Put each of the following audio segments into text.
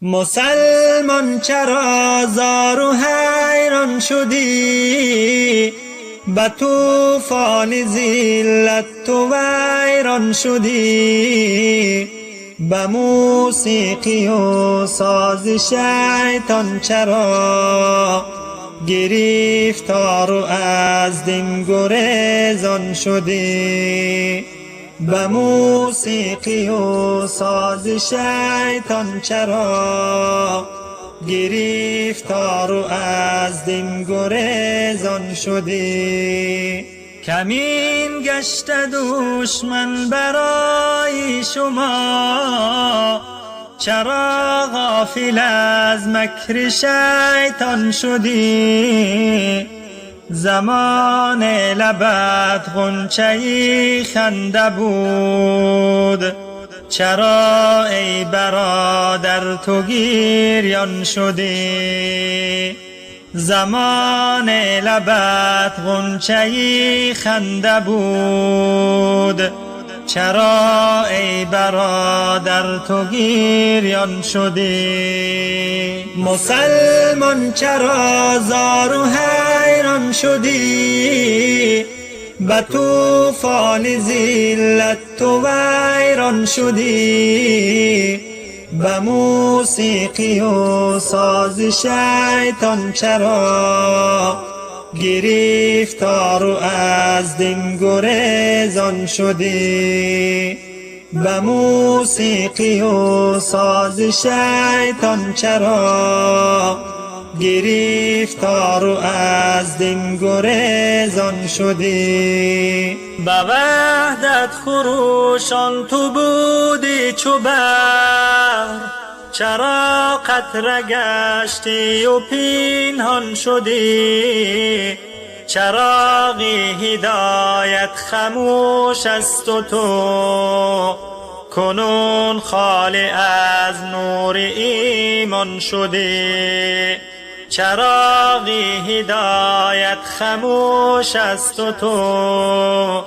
مسلمان چرا زار و حیران شدی؟ به طوفان ذلت تو ویران شدی. به موسیقی و ساز شیطان چرا گرفتار و از دین گریزان شدی؟ به موسیقی و ساز شیطان چرا گرفتار و از دین گریزان شدی؟ کمین گشت دشمن برای شما، چرا غافل از مکر شیطان شدی؟ زمان لبت غنچه خنده بود، چرا ای برادر تو گریان شدی؟ زمان لبت غنچه خنده بود، چرا ای برادر تو گریان شدی؟ مسلمان چرا زار و حیران شدی؟ به طوفان ذلت تو ویران شدی. به موسیقی و ساز شیطان چرا گرفتار و از دین گریزان شدی؟ به موسیقی و ساز شیطان چرا گرفتار و از دین گریزان شدی؟ به وحدت خروشان تو بودی چو بحر، چرا قطره گشتی و پنهان شدی؟ چراغ هدایت خموش است و تو کنون خالی از نور ایمان شدی. چراغ هدایت خموش است و تو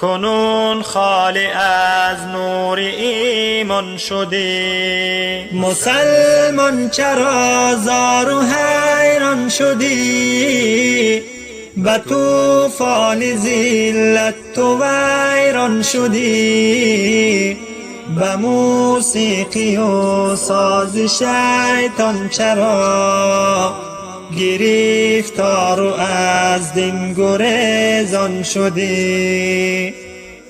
کنون خالی از نور ایمان شدی. مسلمان چرا زار و حیران شدی؟ به طوفان ذلت تو ویران شدی. به موسیقی و ساز شیطان چرا گرفتار و از دین گریزان شدی؟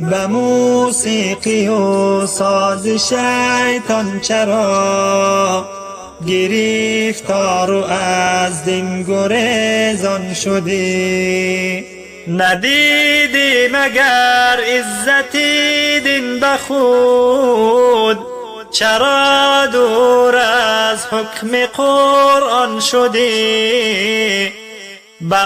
به موسیقی و ساز شیطان چرا گرفتار و از دین گریزان شدی؟ ندیدی مگر عزت دین به خود، چرا دور از حکم قرآن شدی؟ به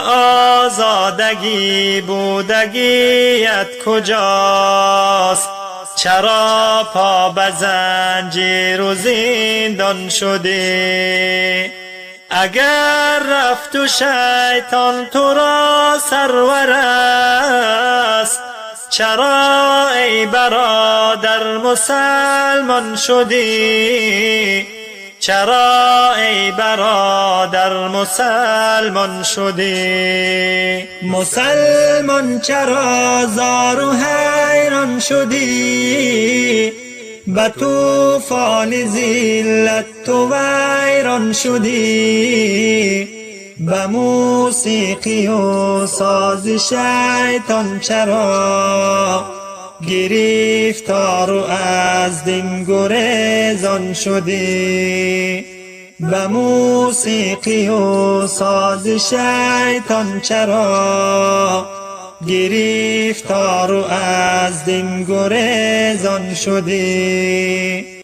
آزادگی بودگیت کجاست؟ چرا پا به زنجیر و زندان شدی؟ اگر رفت و شیطان تو را سرور است، چرا ای برادر مسلمان شدی؟ چرا ای برادر مسلمان شدی؟ مسلمان چرا زار و حیران شدی؟ به طوفان ذلت تو ویران شدی. به موسیقی و ساز شیطان چرا گرفتار و از دین گریزان شدی؟ به موسیقی و ساز شیطان چرا گرفتار و از دین گریزان شدی؟